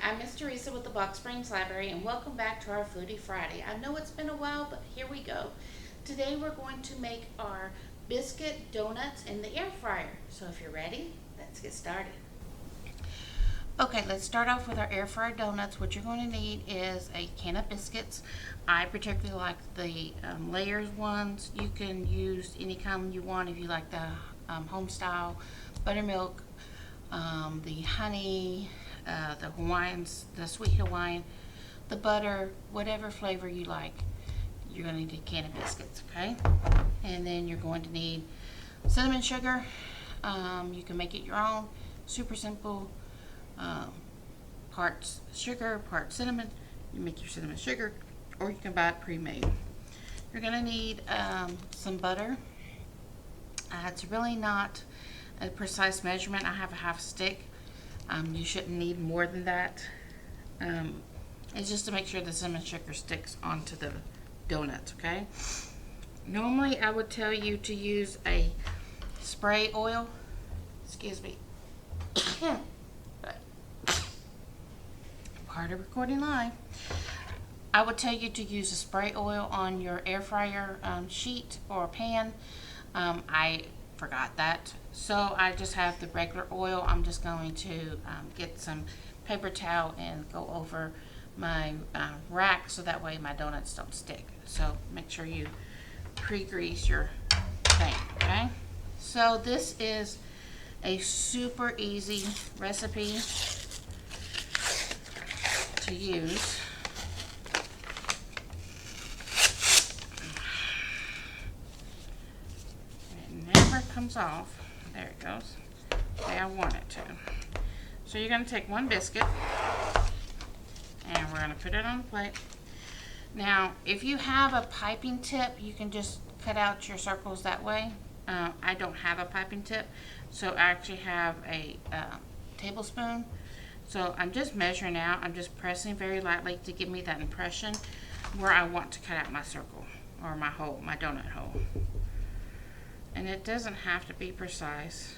I'm Miss Teresa with the Box Springs Library, and welcome back to our Foodie Friday. I know it's been a while, but here we go. Today we're going to make our biscuit donuts in the air fryer. So if you're ready, let's get started. Okay, let's start off with our air fryer donuts. What you're going to need is a can of biscuits. I particularly like the layers ones. You can use any kind you want if you like the home style buttermilk, the honey, the Hawaiians, the sweet Hawaiian, the butter, whatever flavor you like. You're going to need a can of biscuits, okay? And then you're going to need cinnamon sugar. You can make it your own. Super simple. Parts sugar, parts cinnamon. You make your cinnamon sugar, or you can buy it pre-made. You're going to need some butter. It's really not a precise measurement. I have a half stick. You shouldn't need more than that. It's just to make sure the cinnamon sugar sticks onto the donuts, okay? Normally I would tell you to use a spray oil. Excuse me. Part of recording live. I would tell you to use a spray oil on your air fryer sheet or pan. I forgot that, so I just have the regular oil. I'm just going to get some paper towel and go over my rack so that way my donuts don't stick. So make sure you pre-grease your thing, okay? So this is a super easy recipe to use. Comes off. There it goes. The way I want it to. So you're going to take one biscuit and we're going to put it on the plate. Now, if you have a piping tip, you can just cut out your circles that way. I don't have a piping tip, so I actually have a tablespoon. So I'm just measuring out. I'm just pressing very lightly to give me that impression where I want to cut out my circle or my hole, my donut hole. And it doesn't have to be precise.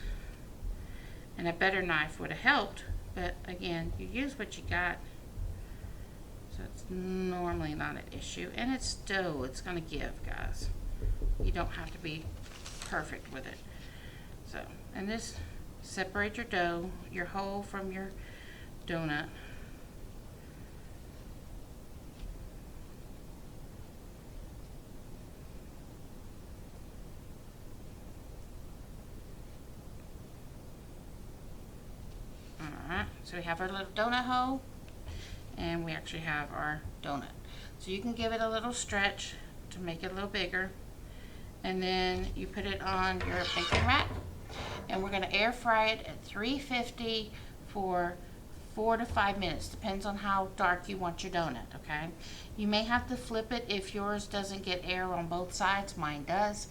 And a better knife would have helped, but again, you use what you got. So it's normally not an issue. And it's dough, it's gonna give, guys. You don't have to be perfect with it. So, and this, separate your dough, your hole from your donut. So we have our little donut hole, and we actually have our donut. So you can give it a little stretch to make it a little bigger, and then you put it on your baking rack, and we're going to air fry it at 350 for 4 to 5 minutes. Depends on how dark you want your donut, okay? You may have to flip it if yours doesn't get air on both sides. Mine does.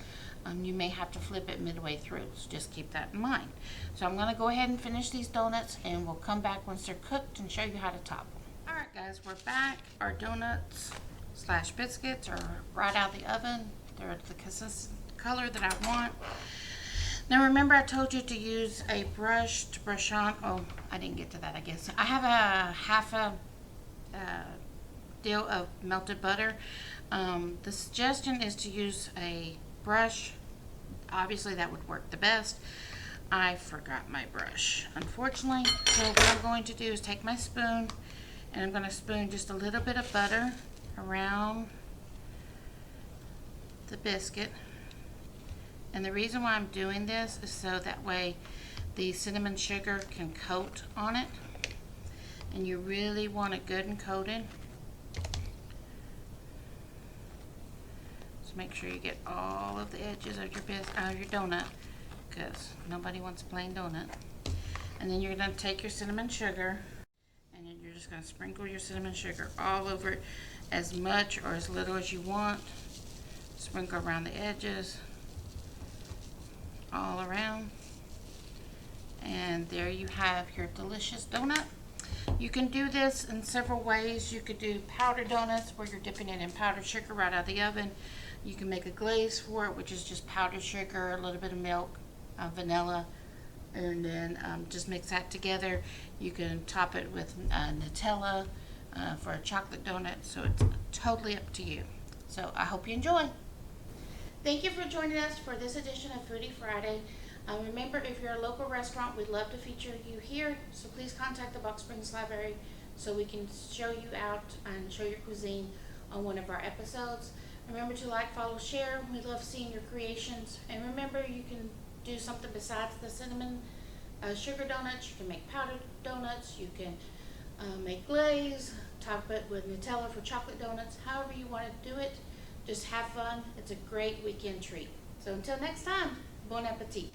You may have to flip it midway through, so just keep that in mind. So I'm going to go ahead and finish these donuts, and we'll come back once they're cooked and show you how to top them. Alright guys, we're back. Our donuts slash biscuits are right out of the oven. They're the consistent color that I want. Now remember, I told you to use a brush to brush on. Oh, I didn't get to that, I guess. I have a half a deal of melted butter. The suggestion is to use a brush. Obviously that would work the best. I forgot my brush, unfortunately. So what I'm going to do is take my spoon, and I'm going to spoon just a little bit of butter around the biscuit. And the reason why I'm doing this is so that way the cinnamon sugar can coat on it, and you really want it good and coated. Make sure you get all of the edges of your donut, because nobody wants a plain donut. And then you're going to take your cinnamon sugar, and then you're just going to sprinkle your cinnamon sugar all over it, as much or as little as you want. Sprinkle around the edges, all around. And there you have your delicious donut. You can do this in several ways. You could do powdered donuts where you're dipping it in powdered sugar right out of the oven. You can make a glaze for it, which is just powdered sugar, a little bit of milk, vanilla, and then just mix that together. You can top it with Nutella for a chocolate donut, so it's totally up to you. So I hope you enjoy. Thank you for joining us for this edition of Foodie Friday. Remember, if you're a local restaurant, we'd love to feature you here, so please contact the Box Springs Library so we can show you out and show your cuisine on one of our episodes. Remember to like, follow, share. We love seeing your creations. And remember, you can do something besides the cinnamon sugar donuts. You can make powdered donuts. You can make glaze, top it with Nutella for chocolate donuts. However you want to do it, just have fun. It's a great weekend treat. So until next time, bon appetit.